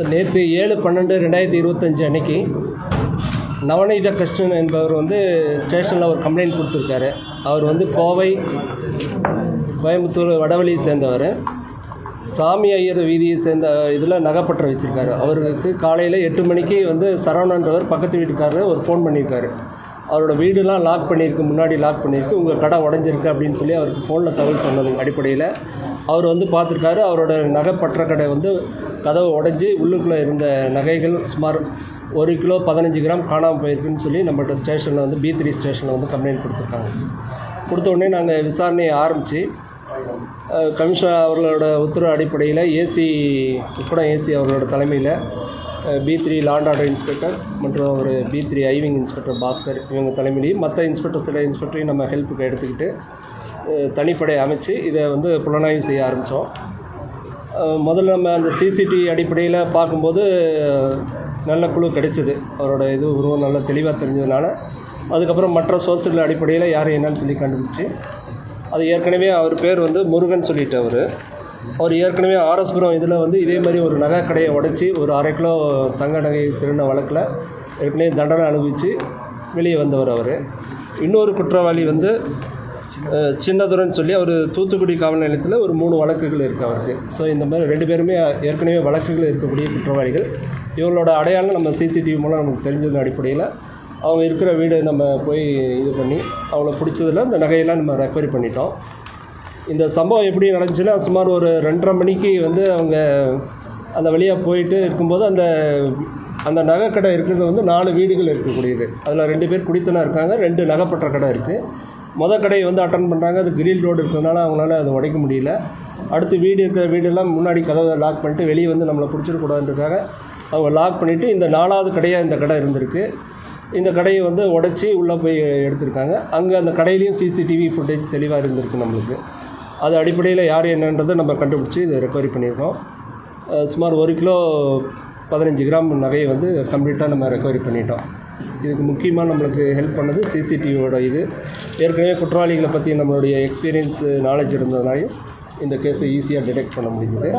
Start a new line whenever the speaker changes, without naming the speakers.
நேற்று 7/12/2025 அன்னைக்கு நவநீத கிருஷ்ணன் என்பவர் ஸ்டேஷனில் ஒரு கம்ப்ளைண்ட் கொடுத்துருக்காரு. அவர் கோவை கோயம்புத்தூர் வடவழியை சேர்ந்தவர். சாமி ஐயர் வீதியை சேர்ந்த இதில் நகைப்பற்ற வச்சுருக்காரு. அவருக்கு காலையில் 8 மணிக்கு சரவணன்றவர் பக்கத்து வீட்டுக்காரர் ஒரு ஃபோன் பண்ணியிருக்காரு. அவரோட வீடுலாம் லாக் பண்ணியிருக்கு, முன்னாடி லாக் பண்ணியிருக்கு, உங்கள் கடை உடஞ்சிருக்கு அப்படின்னு சொல்லி அவருக்கு ஃபோனில் தகவல் சொன்னது அடிப்படையில் அவர் பார்த்துருக்காரு. அவரோட நகைப்பற்ற கடை கதவு உடஞ்சி உள்ளுக்குள்ளே இருந்த நகைகள் சுமார் 1 கிலோ 15 கிராம் காணாமல் போயிருக்குன்னு சொல்லி நம்மகிட்ட ஸ்டேஷனில் B3 ஸ்டேஷனில் கம்ப்ளைண்ட் கொடுத்துருக்காங்க. கொடுத்த உடனே நாங்கள் விசாரணையை ஆரம்பித்து கமிஷனர் அவர்களோட உத்தரவு அடிப்படையில் உக்கடம் ஏசி அவர்களோட தலைமையில் B3 லாண்ட் ஆர்டர் இன்ஸ்பெக்டர் மற்றும் ஒரு B3 ஐவிங் இன்ஸ்பெக்டர் பாஸ்கர் இவங்க தலைமையிலையும் மற்ற சில இன்ஸ்பெக்டரையும் நம்ம ஹெல்ப்புக்கு எடுத்துக்கிட்டு தனிப்படை அமைச்சு இதை புலனாய்வு செய்ய ஆரம்பித்தோம். முதல்ல நம்ம அந்த சிசிடிவி அடிப்படையில் பார்க்கும்போது நல்ல குழு கிடைச்சிது. அவரோட உருவம் நல்லா தெளிவாக தெரிஞ்சதுனால அதுக்கப்புறம் மற்ற சோர்ஸுகள் அடிப்படையில் யார் என்னன்னு சொல்லி கண்டுபிடிச்சி அது ஏற்கனவே அவர் பேர் முருகன் சொல்லிட்டு அவர் ஏற்கனவே ஆர்எஸ்புரம் இதில் இதே மாதிரி ஒரு நகை கடையை உடைச்சி ஒரு 1/2 கிலோ தங்க நகை திருடின வழக்கில் ஏற்கனவே தண்டனை அனுபவித்து வெளியே வந்தவர். அவர் இன்னொரு குற்றவாளி சின்னதுரன் சொல்லி அவர் தூத்துக்குடி காவல் நிலையத்தில் ஒரு 3 வழக்குகள் இருக்குது அவருக்கு. ஸோ இந்த மாதிரி 2 பேருமே ஏற்கனவே வழக்குகள் இருக்கக்கூடிய குற்றவாளிகள். இவங்களோட அடையாளம் நம்ம சிசிடிவி மூலம் நமக்கு தெரிஞ்சதன் அடிப்படையில் அவங்க இருக்கிற வீடு நம்ம போய் இது பண்ணி அவங்கள பிடிச்சதில் அந்த நகையெல்லாம் நம்ம ரெக்கவரி பண்ணிட்டோம். இந்த சம்பவம் எப்படி நடந்துச்சுன்னா சுமார் ஒரு 2:30 மணிக்கு அவங்க அந்த வழியாக போயிட்டு இருக்கும்போது அந்த நகைக்கடை இருக்கிறது 4 வீடுகள் இருக்கக்கூடியது. அதில் 2 பேர் குடித்தனம் இருக்காங்க, 2 நகைப்பற்ற கடை இருக்குது. மொதல் கடையை அட்டன் பண்ணுறாங்க. அது கிரில் ரோடு இருக்கிறதுனால அவங்களால அதை உடைக்க முடியல. அடுத்து இருக்கிற வீடெல்லாம் முன்னாடி கதவை லாக் பண்ணிட்டு வெளியே நம்மளை பிடிச்சிடக்கூடாதுன்றதுக்காக அவங்க லாக் பண்ணிவிட்டு இந்த 4வது கடையாக இந்த கடை இருந்திருக்கு. இந்த கடையை உடைச்சி உள்ளே போய் எடுத்திருக்காங்க. அங்கே அந்த கடையிலையும் சிசிடிவி ஃபுட்டேஜ் தெளிவாக இருந்திருக்கு நம்மளுக்கு. அது அடிப்படையில் யார் என்னன்றதை நம்ம கண்டுபிடிச்சி இதை ரெக்கவரி பண்ணியிருக்கோம். சுமார் 1 கிலோ 15 கிராம் நகையை கம்ப்ளீட்டாக நம்ம ரெக்கவரி பண்ணிட்டோம். இதுக்கு முக்கியமாக நம்மளுக்கு ஹெல்ப் பண்ணது சிசிடிவியோட ஏற்கனவே குற்றவாளிகளை பற்றி நம்மளுடைய எக்ஸ்பீரியன்ஸ் நாலேஜ் இருந்ததுனாலையும் இந்த கேஸை ஈஸியாக டிடெக்ட் பண்ண முடியுது.